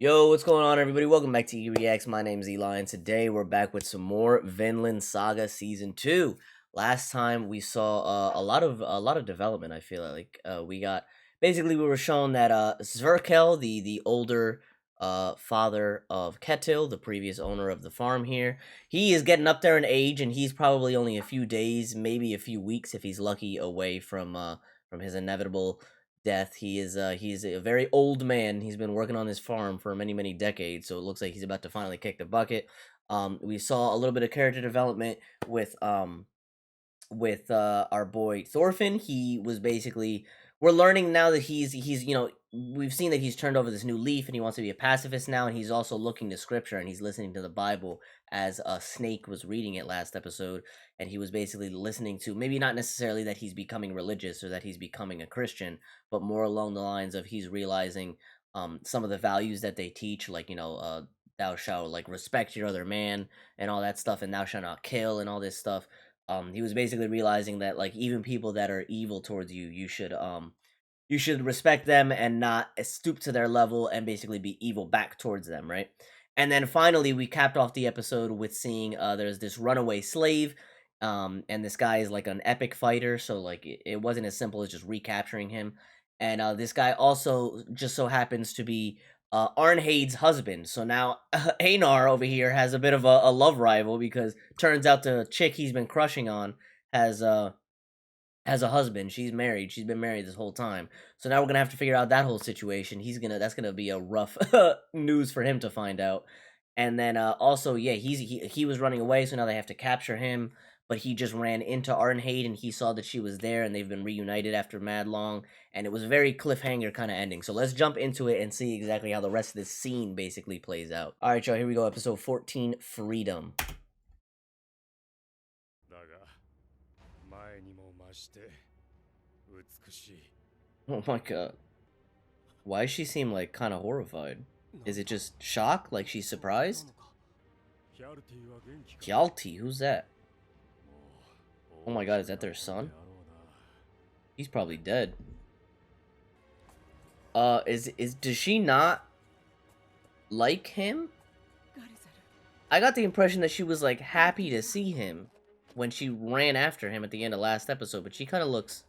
Yo, what's going on, everybody? Welcome back to E-Reacts. My name's Eli, and today we're back with some more Vinland Saga Season 2. Last time we saw a lot of development. I feel like we got basically we were shown that Sverkel, the older father of Ketil, the previous owner of the farm here, he is getting up there in age, and he's probably only a few days, maybe a few weeks, if he's lucky, away from his inevitable death. He's a very old man. He's been working on his farm for many decades, so it looks like he's about to finally kick the bucket. We saw a little bit of character development with our boy Thorfinn. He was basically we're learning now that he's we've seen that he's turned over this new leaf and he wants to be a pacifist now, and he's also looking to scripture and he's listening to the Bible as Snake was reading it last episode, and he was basically listening to, maybe not necessarily that he's becoming religious or that he's becoming a Christian, but more along the lines of he's realizing some of the values that they teach, like thou shalt like respect your other man and all that stuff, and thou shalt not kill and all this stuff. He was basically realizing that like even people that are evil towards you, you should respect them and not stoop to their level and basically be evil back towards them, right? And then finally, we capped off the episode with seeing there's this runaway slave, and this guy is like an epic fighter, so like it wasn't as simple as just recapturing him. And this guy also just so happens to be Arnheid's husband. So now Einar over here has a bit of a love rival, because turns out the chick he's been crushing on has has a husband. She's married. She's been married this whole time. So now we're gonna have to figure out that whole situation. That's gonna be a rough news for him to find out. And then also, yeah, he was running away, so now they have to capture him. But he just ran into Arnheid and he saw that she was there, and they've been reunited after mad long. And it was a very cliffhanger kind of ending. So let's jump into it and see exactly how the rest of this scene basically plays out. All right, y'all, here we go. Episode 14, Freedom. Oh my god. Why does she seem like kind of horrified? Is it just shock? Like she's surprised? Hjalti, who's that? Oh my god, is that their son? He's probably dead. Does she not like him? I got the impression that she was like happy to see him when she ran after him at the end of last episode, but she kind of looks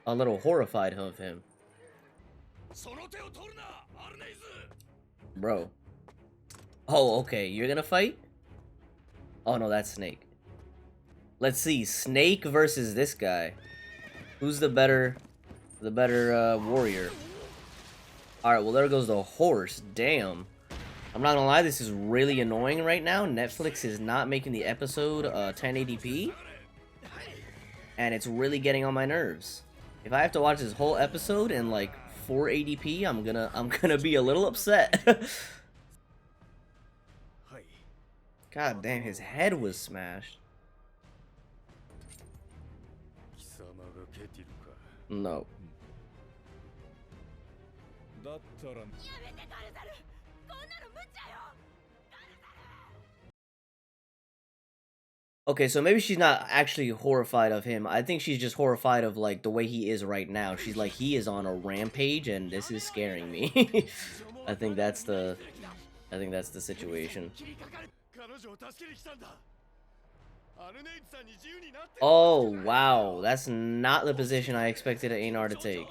a little horrified of him. Bro. Oh, okay, you're gonna fight? Oh no, that's Snake. Let's see, Snake versus this guy. Who's the better warrior? Alright, well there goes the horse. Damn. I'm not gonna lie, this is really annoying right now. Netflix is not making the episode 1080p. And it's really getting on my nerves. If I have to watch this whole episode in like 480p, I'm gonna be a little upset. God damn, his head was smashed. No. Okay, so maybe she's not actually horrified of him. I think she's just horrified of like the way he is right now. She's like, he is on a rampage and this is scaring me. I think that's the situation. Oh, wow. That's not the position I expected Einar to take.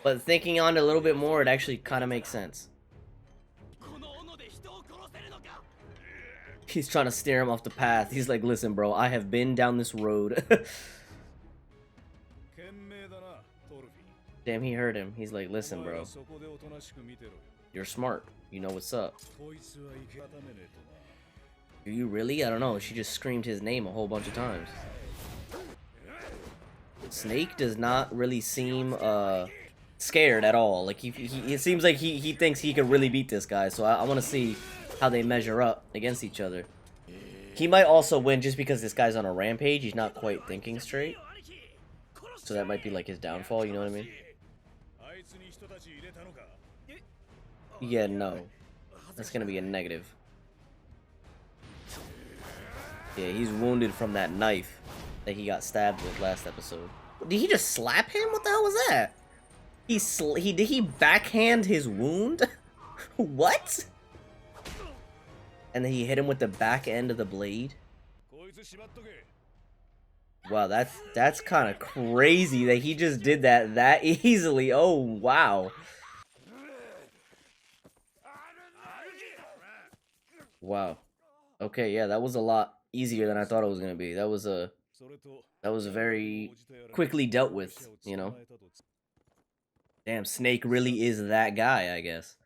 But thinking on it a little bit more, it actually kind of makes sense. He's trying to steer him off the path. He's like, listen, bro, I have been down this road. Damn, he heard him. He's like, listen, bro. You're smart. You know what's up. Do you really? I don't know. She just screamed his name a whole bunch of times. Snake does not really seem scared at all. Like it seems like he thinks he could really beat this guy. So I want to see how they measure up against each other. He might also win just because this guy's on a rampage. He's not quite thinking straight. So that might be like his downfall, you know what I mean? Yeah, no. That's gonna be a negative. Yeah, he's wounded from that knife that he got stabbed with last episode. Did he just slap him? What the hell was that? Did he backhand his wound? What? And then he hit him with the back end of the blade. Wow, that's kind of crazy that he just did that easily. Oh, wow. Wow. Okay, yeah, that was a lot easier than I thought it was gonna be. That was very quickly dealt with, you know. Damn, Snake really is that guy, I guess.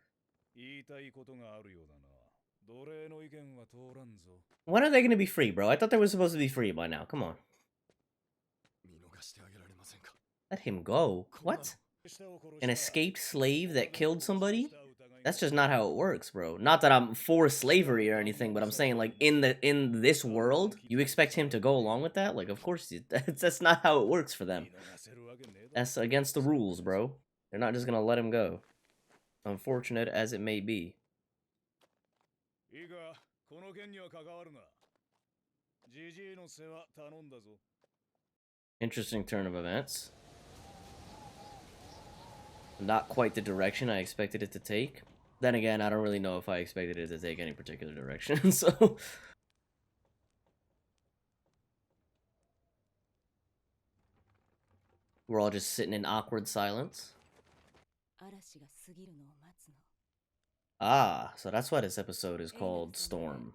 When are they gonna be free, bro? I thought they were supposed to be free by now. Come on. Let him go. What? An escaped slave that killed somebody? That's just not how it works, bro. Not that I'm for slavery or anything, but I'm saying, like, in this world, you expect him to go along with that? Like, of course, that's not how it works for them. That's against the rules, bro. They're not just gonna let him go. Unfortunate as it may be. Interesting turn of events. Not quite the direction I expected it to take. Then again, I don't really know if I expected it to take any particular direction, so... We're all just sitting in awkward silence. Ah, so that's why this episode is called Storm.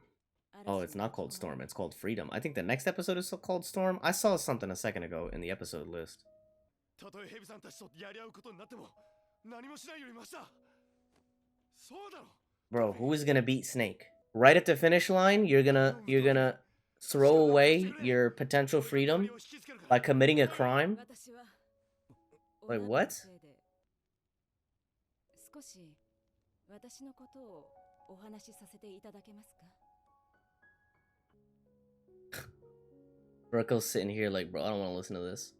Oh, it's not called Storm, it's called Freedom. I think the next episode is called Storm. I saw something a second ago in the episode list. Bro, who is gonna beat Snake? Right at the finish line, you're gonna throw away your potential freedom by committing a crime? Wait, what? Broko's sitting here like, bro, I don't want to listen to this.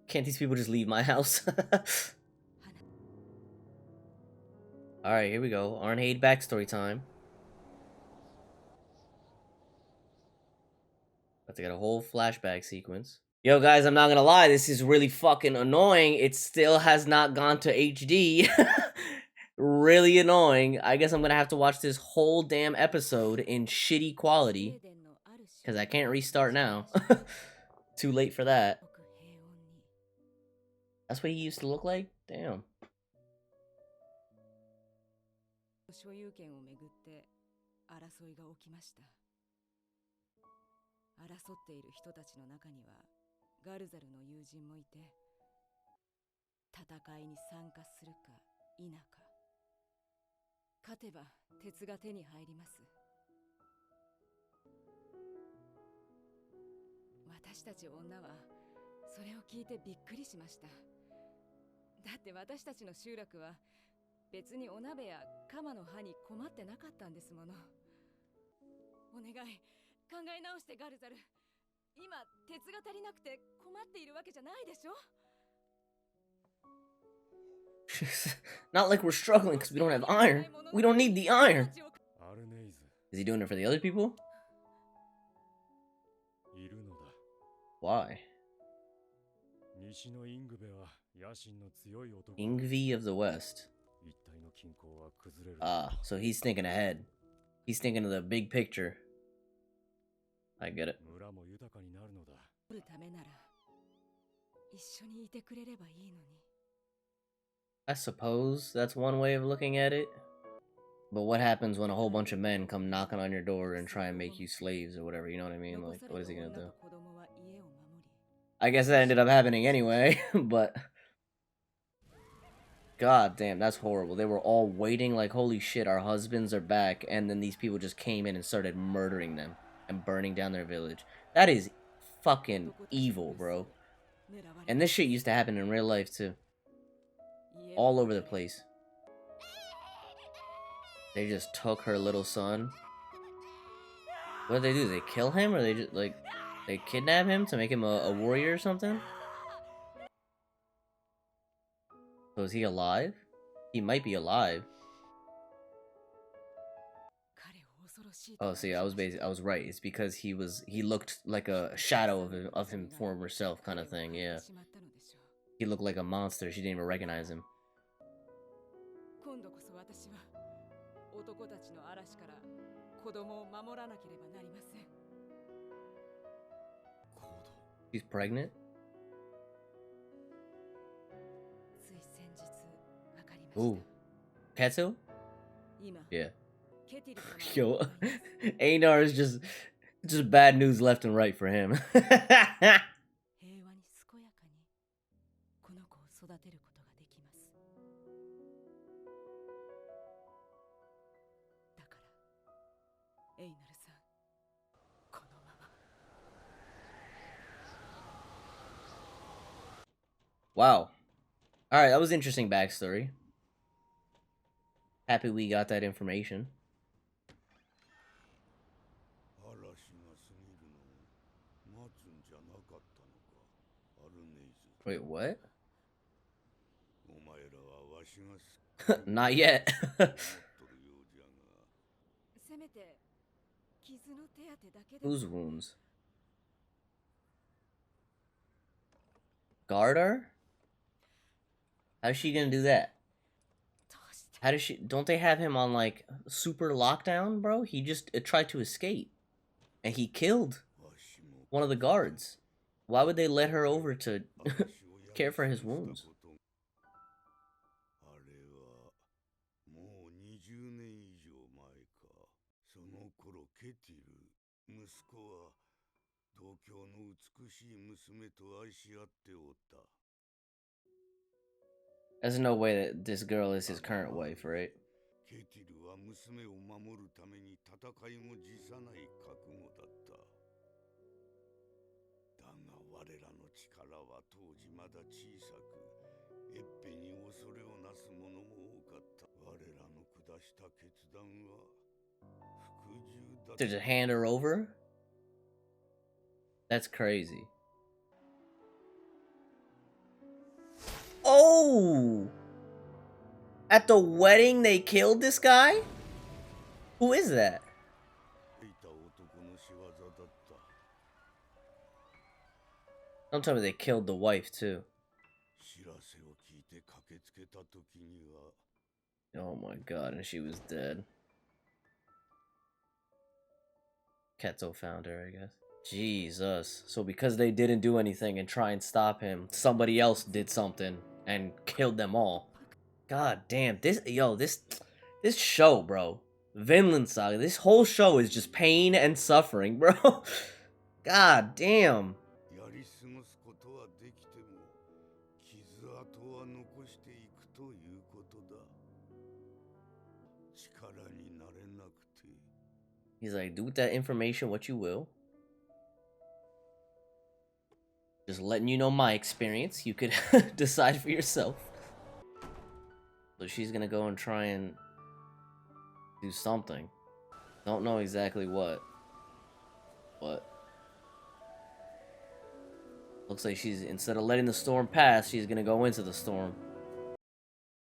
Can't these people just leave my house? Alright, here we go. Arnheid backstory time. About to get a whole flashback sequence. Yo, guys, I'm not gonna lie, this is really fucking annoying. It still has not gone to HD. Really annoying. I guess I'm gonna have to watch this whole damn episode in shitty quality. Because I can't restart now. Too late for that. That's what he used to look like? Damn. Not like we're struggling because we don't have iron. We don't need the iron. Is he doing it for the other people? Why? Yngvi of the West. Ah, so he's thinking ahead. He's thinking of the big picture. I get it. I suppose that's one way of looking at it. But what happens when a whole bunch of men come knocking on your door and try and make you slaves or whatever, you know what I mean? Like, what is he gonna do? I guess that ended up happening anyway, but... God damn, that's horrible. They were all waiting like, holy shit, our husbands are back, and then these people just came in and started murdering them and burning down their village. That is fucking evil, bro. And this shit used to happen in real life, too. All over the place. They just took her little son. What did they do? They kill him, or they just, like, they kidnap him to make him a warrior or something? So is he alive? He might be alive. Oh, see, I was right. It's because he looked like a shadow of him former self kind of thing, yeah. He looked like a monster. She didn't even recognize him. 今度こそ私は男たちの嵐から子供を守らなければなりません。She's pregnant? つい先日わかりました。 Ooh. Katsu? 今 Yeah. ケティル様 Yo, がお願いです。 Einar is just bad news left and right for him. 平和に健やかにこの子を育てることができます。だからエイナルさん、このまま。 Wow. All right, that was interesting backstory. Happy we got that information. Wait, what? Not yet. せめて傷の手当てだけで Whose wounds? Guard her? How's she gonna do that? どうして How does she? Don't they have him on like super lockdown, bro? He just tried to escape, and he killed one of the guards. Why would they let her over to care for his wounds? あれはもう20年以上前か。その頃ケティル、息子は東京の美しい娘と愛し合っておった。 There's no way that this girl is his current wife, right? ケティルは娘を守るために戦いも辞さない覚悟だった。だが我らの力は当時まだ小さく、エッペに恐れをなす者も多かった。我らの下した決断は服従だった。 To just hand her over? That's crazy. Oh! At the wedding they killed this guy? Who is that? いた男の仕業だった。 Don't tell me they killed the wife too. 知らせを聞いて駆けつけた時には Oh my god, and she was dead. Ketzo found her, I guess. Jesus. So because they didn't do anything and try and stop him, somebody else did something and killed them all. God damn, this show, bro. Vinland Saga, this whole show is just pain and suffering, bro. God damn. やり過ごすことはできても傷跡は残していくということだ。力になれなくて。 He's like, do with that information what you will. Just letting you know my experience. You could decide for yourself. So she's gonna go and try and do something. Don't know exactly what. But looks like she's, instead of letting the storm pass, she's gonna go into the storm.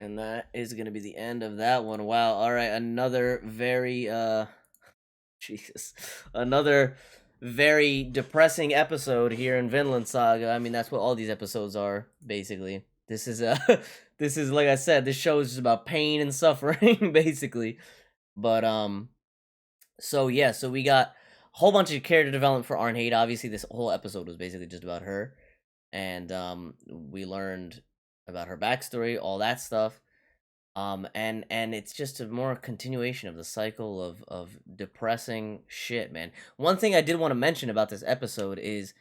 And that is gonna be the end of that one. Wow, alright, another very Jesus. Another very depressing episode here in Vinland Saga. I mean, that's what all these episodes are, basically. This is this is, like I said, this show is just about pain and suffering, basically. But so yeah, so we got a whole bunch of character development for Arnheid. Obviously, this whole episode was basically just about her. And we learned about her backstory, all that stuff. And it's just a more continuation of the cycle of depressing shit, man. One thing I did want to mention about this episode is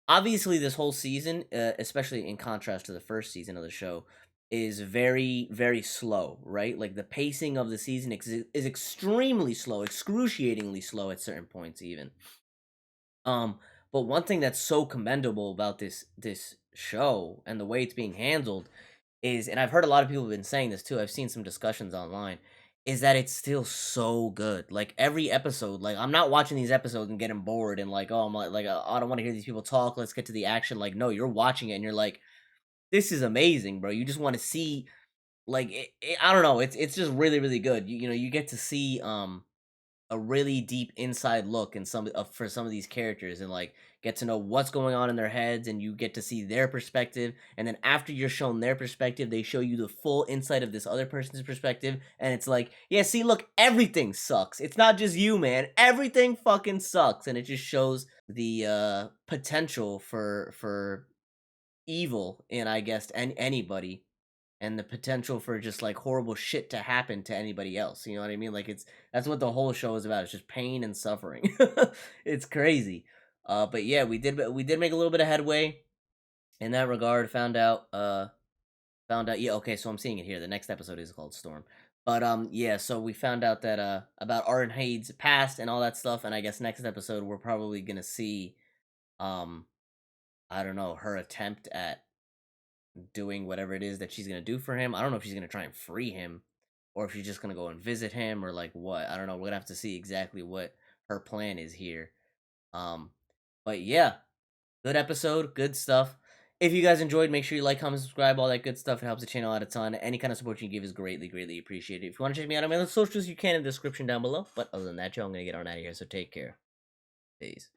obviously this whole season, especially in contrast to the first season of the show, is very, very slow, right? Like the pacing of the season is extremely slow, excruciatingly slow at certain points, even. But one thing that's so commendable about this show and the way it's being handled is, and I've heard a lot of people have been saying this too, I've seen some discussions online, is that it's still so good. Like every episode, like I'm not watching these episodes and getting bored and like, oh, I'm like I don't want to hear these people talk, let's get to the action. Like, no, you're watching it and you're like, this is amazing, bro. You just want to see, like, I don't know, it's just really, really good. You know, you get to see a really deep inside look in for some of these characters, and like get to know what's going on in their heads, and you get to see their perspective, and then after you're shown their perspective, they show you the full insight of this other person's perspective, and it's like, yeah, see, look, everything sucks. It's not just you, man. Everything fucking sucks, and it just shows the potential for evil in, I guess, anybody, and the potential for just like horrible shit to happen to anybody else. You know what I mean? Like that's what the whole show is about. It's just pain and suffering. It's crazy. But yeah, we did make a little bit of headway in that regard. Found out. Yeah, okay. So I'm seeing it here. The next episode is called Storm. But yeah. So we found out that about Arnheid's past and all that stuff. And I guess next episode we're probably gonna see um I don't know, her attempt at doing whatever it is that she's gonna do for him. I don't know if she's gonna try and free him, or if she's just gonna go and visit him, or like what. I don't know. We're gonna have to see exactly what her plan is here. Um, but yeah, good episode, good stuff. If you guys enjoyed, make sure you like, comment, subscribe, all that good stuff. It helps the channel out a ton. Any kind of support you give is greatly, greatly appreciated. If you want to check me out on my other socials, you can in the description down below. But other than that, y'all, I'm gonna get on out of here. So take care. Peace.